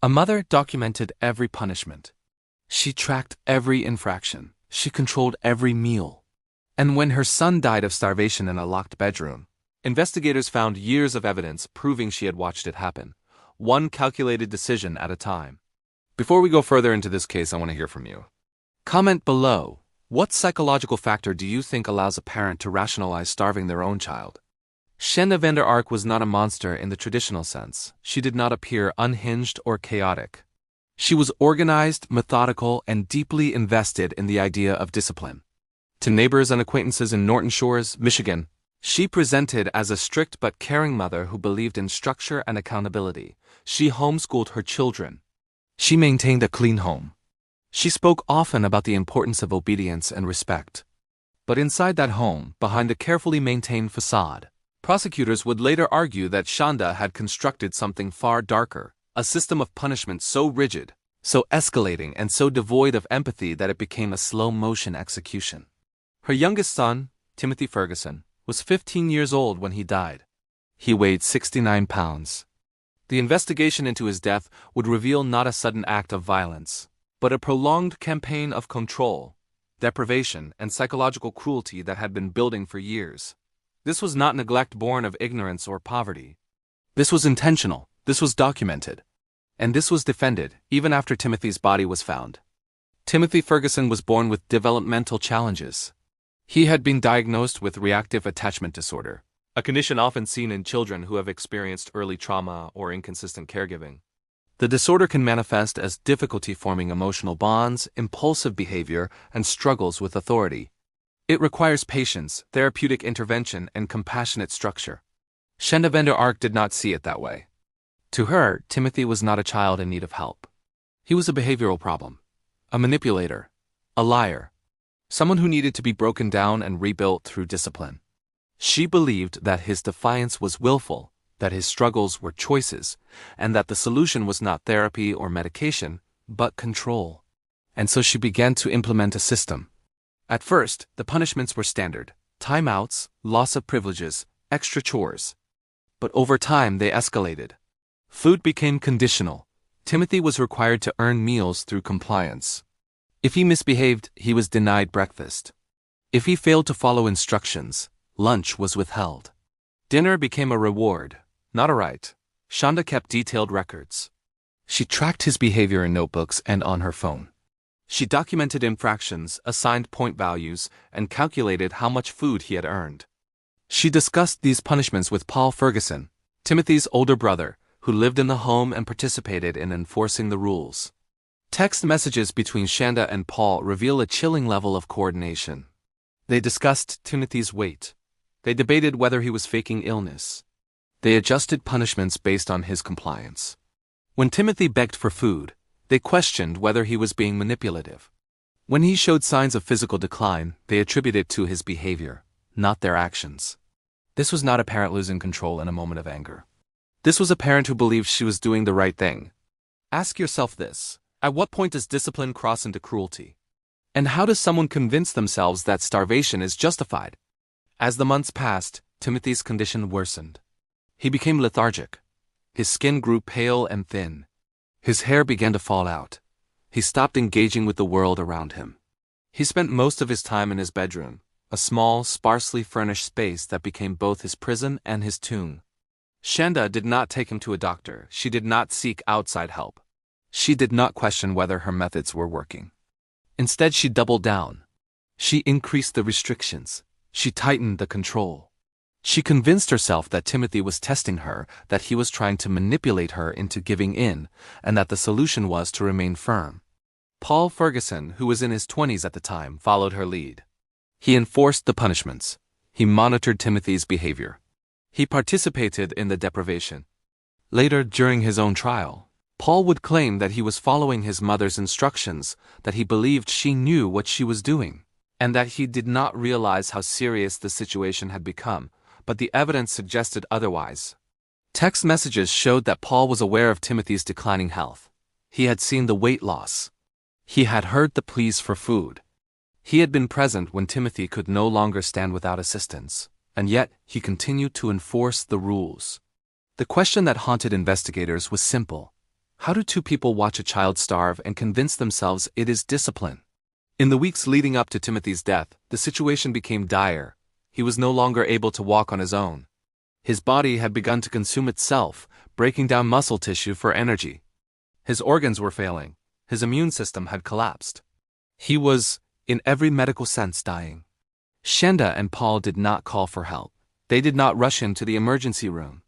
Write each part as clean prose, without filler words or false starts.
A mother documented every punishment. She tracked every infraction. She controlled every meal. And when her son died of starvation in a locked bedroom, investigators found years of evidence proving she had watched it happen, one calculated decision at a time. Before we go further into this case, I want to hear from you. Comment below, what psychological factor do you think allows a parent to rationalize starving their own child? Shanda Vander Ark was not a monster in the traditional sense. She did not appear unhinged or chaotic. She was organized, methodical, and deeply invested in the idea of discipline. To neighbors and acquaintances in Norton Shores, Michigan, she presented as a strict but caring mother who believed in structure and accountability. She homeschooled her children. She maintained a clean home. She spoke often about the importance of obedience and respect. But inside that home, behind a carefully maintained facade, prosecutors would later argue that Shanda had constructed something far darker, a system of punishment so rigid, so escalating, and so devoid of empathy that it became a slow-motion execution. Her youngest son, Timothy Ferguson, was 15 years old when he died. He weighed 69 pounds. The investigation into his death would reveal not a sudden act of violence, but a prolonged campaign of control, deprivation, and psychological cruelty that had been building for years. This was not neglect born of ignorance or poverty. This was intentional, this was documented, and this was defended even after Timothy's body was found. Timothy Ferguson was born with developmental challenges. He had been diagnosed with reactive attachment disorder, a condition often seen in children who have experienced early trauma or inconsistent caregiving. The disorder can manifest as difficulty forming emotional bonds, impulsive behavior, and struggles with authority. It requires patience, therapeutic intervention, and compassionate structure. Shanda Vander Ark did not see it that way. To her, Timothy was not a child in need of help. He was a behavioral problem, a manipulator, a liar, someone who needed to be broken down and rebuilt through discipline. She believed that his defiance was willful, that his struggles were choices, and that the solution was not therapy or medication, but control. And so she began to implement a system. At first, the punishments were standard: timeouts, loss of privileges, extra chores. But over time, they escalated. Food became conditional. Timothy was required to earn meals through compliance. If he misbehaved, he was denied breakfast. If he failed to follow instructions, lunch was withheld. Dinner became a reward, not a right. Shanda kept detailed records. She tracked his behavior in notebooks and on her phone. She documented infractions, assigned point values, and calculated how much food he had earned. She discussed these punishments with Paul Ferguson, Timothy's older brother, who lived in the home and participated in enforcing the rules. Text messages between Shanda and Paul reveal a chilling level of coordination. They discussed Timothy's weight. They debated whether he was faking illness. They adjusted punishments based on his compliance. When Timothy begged for food, they questioned whether he was being manipulative. When he showed signs of physical decline, they attributed it to his behavior, not their actions. This was not a parent losing control in a moment of anger. This was a parent who believed she was doing the right thing. Ask yourself this: at what point does discipline cross into cruelty? And how does someone convince themselves that starvation is justified? As the months passed, Timothy's condition worsened. He became lethargic. His skin grew pale and thin. His hair began to fall out. He stopped engaging with the world around him. He spent most of his time in his bedroom, a small, sparsely furnished space that became both his prison and his tomb. Shanda did not take him to a doctor. She did not seek outside help. She did not question whether her methods were working. Instead, she doubled down. She increased the restrictions. She tightened the control. She convinced herself that Timothy was testing her, that he was trying to manipulate her into giving in, and that the solution was to remain firm. Paul Ferguson, who was in his 20s at the time, followed her lead. He enforced the punishments. He monitored Timothy's behavior. He participated in the deprivation. Later, during his own trial, Paul would claim that he was following his mother's instructions, that he believed she knew what she was doing, and that he did not realize how serious the situation had become, but the evidence suggested otherwise. Text messages showed that Paul was aware of Timothy's declining health. He had seen the weight loss. He had heard the pleas for food. He had been present when Timothy could no longer stand without assistance, and yet he continued to enforce the rules. The question that haunted investigators was simple: How do two people watch a child starve and convince themselves it is discipline? In the weeks leading up to Timothy's death, the situation became dire. He was no longer able to walk on his own. His body had begun to consume itself, breaking down muscle tissue for energy. His organs were failing. His immune system had collapsed. He was, in every medical sense, dying. Shanda and Paul did not call for help. They did not rush him to the emergency room.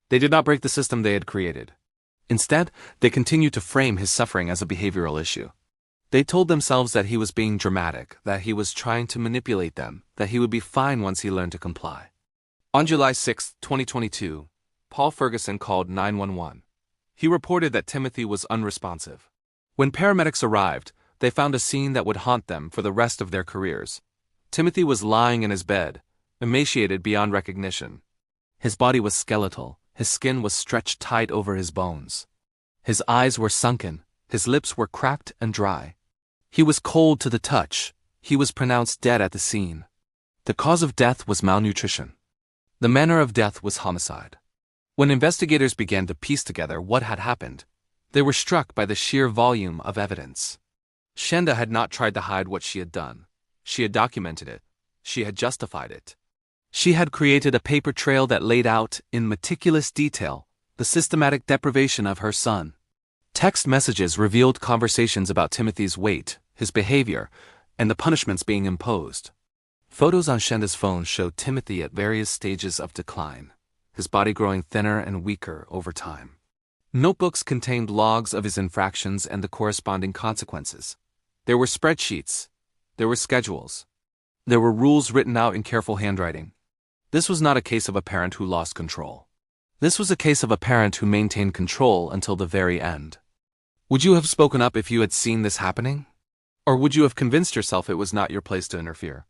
They did not break the system they had created. Instead, they continued to frame his suffering as a behavioral issue. They told themselves that he was being dramatic, that he was trying to manipulate them, that he would be fine once he learned to comply. On July 6, 2022, Paul Ferguson called 911. He reported that Timothy was unresponsive. When paramedics arrived, they found a scene that would haunt them for the rest of their careers. Timothy was lying in his bed, emaciated beyond recognition. His body was skeletal, his skin was stretched tight over his bones. His eyes were sunken, his lips were cracked and dry. He was cold to the touch. He was pronounced dead at the scene. The cause of death was malnutrition. The manner of death was homicide. When investigators began to piece together what had happened, they were struck by the sheer volume of evidence. Shanda had not tried to hide what she had done. She had documented it. She had justified it. She had created a paper trail that laid out, in meticulous detail, the systematic deprivation of her son. Text messages revealed conversations about Timothy's weight, his behavior, and the punishments being imposed. Photos on Shanda's phone showed Timothy at various stages of decline, his body growing thinner and weaker over time. Notebooks contained logs of his infractions and the corresponding consequences. There were spreadsheets. There were schedules. There were rules written out in careful handwriting. This was not a case of a parent who lost control. This was a case of a parent who maintained control until the very end. Would you have spoken up if you had seen this happening? Or would you have convinced yourself it was not your place to interfere?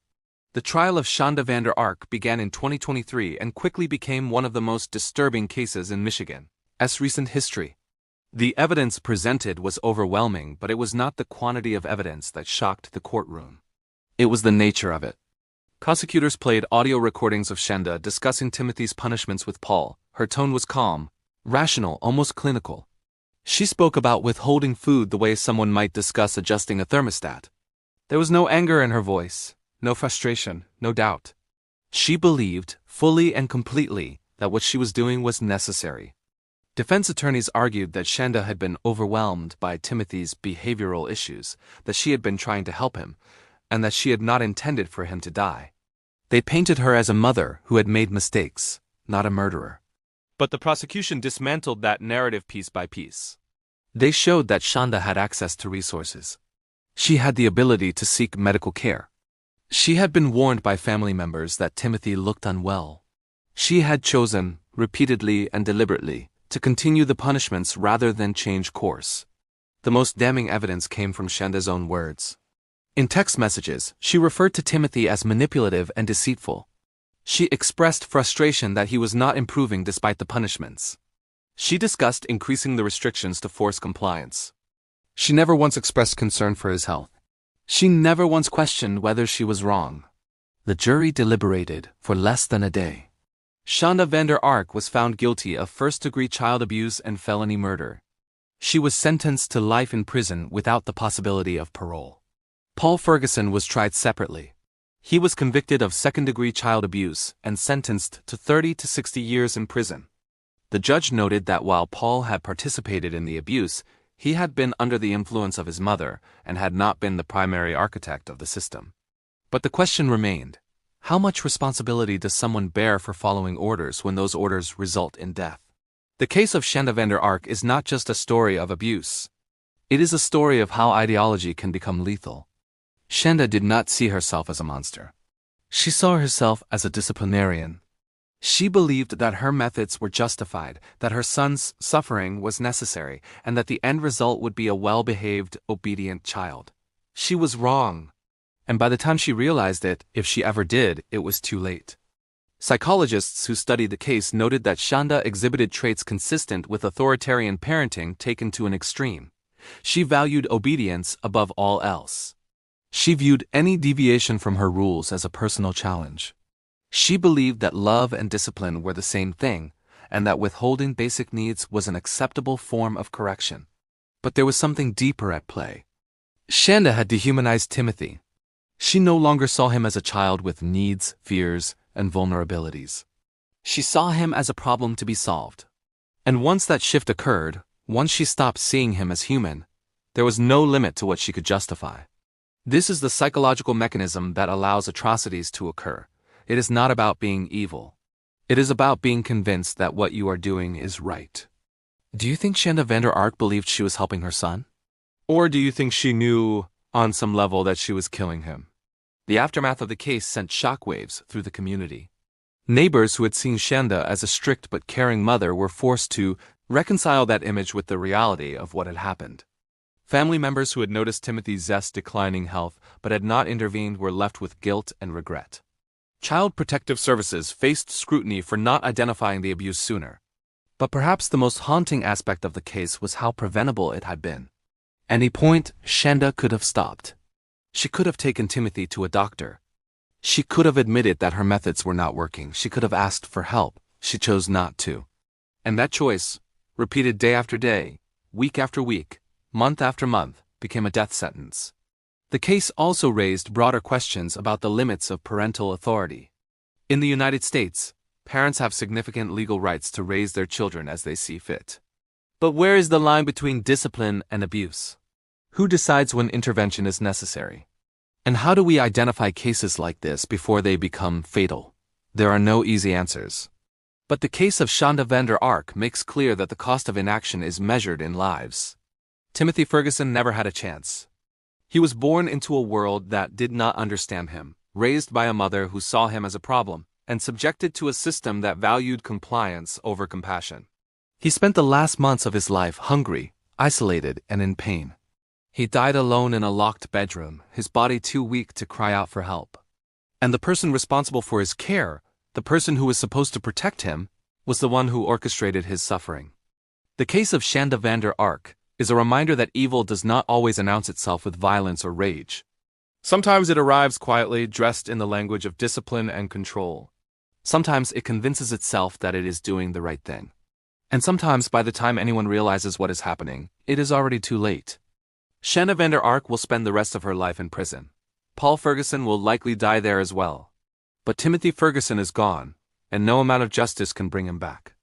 The trial of Shanda Vander Ark began in 2023 and quickly became one of the most disturbing cases in Michigan's recent history. The evidence presented was overwhelming, but it was not the quantity of evidence that shocked the courtroom. It was the nature of it. Prosecutors played audio recordings of Shanda discussing Timothy's punishments with Paul. Her tone was calm, rational, almost clinical. She spoke about withholding food the way someone might discuss adjusting a thermostat. There was no anger in her voice, no frustration, no doubt. She believed, fully and completely, that what she was doing was necessary. Defense attorneys argued that Shanda had been overwhelmed by Timothy's behavioral issues, that she had been trying to help him, and that she had not intended for him to die. They painted her as a mother who had made mistakes, not a murderer. But the prosecution dismantled that narrative piece by piece. They showed that Shanda had access to resources. She had the ability to seek medical care. She had been warned by family members that Timothy looked unwell. She had chosen, repeatedly and deliberately, to continue the punishments rather than change course. The most damning evidence came from Shanda's own words. In text messages, she referred to Timothy as manipulative and deceitful. She expressed frustration that he was not improving despite the punishments. She discussed increasing the restrictions to force compliance. She never once expressed concern for his health. She never once questioned whether she was wrong. The jury deliberated for less than a day. Shanda Vander Ark was found guilty of first-degree child abuse and felony murder. She was sentenced to life in prison without the possibility of parole. Paul Ferguson was tried separately. He was convicted of second-degree child abuse and sentenced to 30 to 60 years in prison. The judge noted that while Paul had participated in the abuse, he had been under the influence of his mother and had not been the primary architect of the system. But the question remained, how much responsibility does someone bear for following orders when those orders result in death? The case of Shanda Vander Ark is not just a story of abuse. It is a story of how ideology can become lethal. Shanda did not see herself as a monster. She saw herself as a disciplinarian. She believed that her methods were justified, that her son's suffering was necessary, and that the end result would be a well-behaved, obedient child. She was wrong. And by the time she realized it, if she ever did, it was too late. Psychologists who studied the case noted that Shanda exhibited traits consistent with authoritarian parenting taken to an extreme. She valued obedience above all else. She viewed any deviation from her rules as a personal challenge. She believed that love and discipline were the same thing, and that withholding basic needs was an acceptable form of correction. But there was something deeper at play. Shanda had dehumanized Timothy. She no longer saw him as a child with needs, fears, and vulnerabilities. She saw him as a problem to be solved. And once that shift occurred, once she stopped seeing him as human, there was no limit to what she could justify. This is the psychological mechanism that allows atrocities to occur. It is not about being evil. It is about being convinced that what you are doing is right. Do you think Shanda Vander Ark believed she was helping her son? Or do you think she knew, on some level, that she was killing him? The aftermath of the case sent shockwaves through the community. Neighbors who had seen Shanda as a strict but caring mother were forced to reconcile that image with the reality of what had happened. Family members who had noticed Timothy's declining health but had not intervened were left with guilt and regret. Child Protective Services faced scrutiny for not identifying the abuse sooner. But perhaps the most haunting aspect of the case was how preventable it had been. At any point, Shanda could have stopped. She could have taken Timothy to a doctor. She could have admitted that her methods were not working. She could have asked for help. She chose not to. And that choice, repeated day after day, week after week, month after month, became a death sentence. The case also raised broader questions about the limits of parental authority. In the United States, parents have significant legal rights to raise their children as they see fit. But where is the line between discipline and abuse? Who decides when intervention is necessary? And how do we identify cases like this before they become fatal? There are no easy answers. But the case of Shanda Vander Ark makes clear that the cost of inaction is measured in lives. Timothy Ferguson never had a chance. He was born into a world that did not understand him, raised by a mother who saw him as a problem, and subjected to a system that valued compliance over compassion. He spent the last months of his life hungry, isolated, and in pain. He died alone in a locked bedroom, his body too weak to cry out for help. And the person responsible for his care, the person who was supposed to protect him, was the one who orchestrated his suffering. The case of Shanda Vander Ark is a reminder that evil does not always announce itself with violence or rage. Sometimes it arrives quietly, dressed in the language of discipline and control. Sometimes it convinces itself that it is doing the right thing. And sometimes by the time anyone realizes what is happening, it is already too late. Shanda Vander Ark will spend the rest of her life in prison. Paul Ferguson will likely die there as well. But Timothy Ferguson is gone, and no amount of justice can bring him back.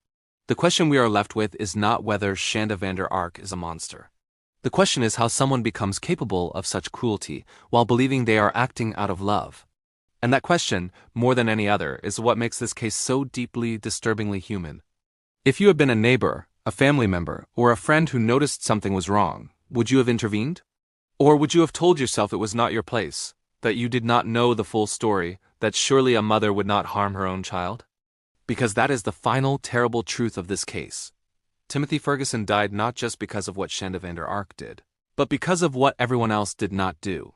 The question we are left with is not whether Shanda Vander Ark is a monster. The question is how someone becomes capable of such cruelty while believing they are acting out of love. And that question, more than any other, is what makes this case so deeply, disturbingly human. If you had been a neighbor, a family member, or a friend who noticed something was wrong, would you have intervened? Or would you have told yourself it was not your place, that you did not know the full story, that surely a mother would not harm her own child? Because that is the final, terrible truth of this case. Timothy Ferguson died not just because of what Shanda Vander Ark did, but because of what everyone else did not do.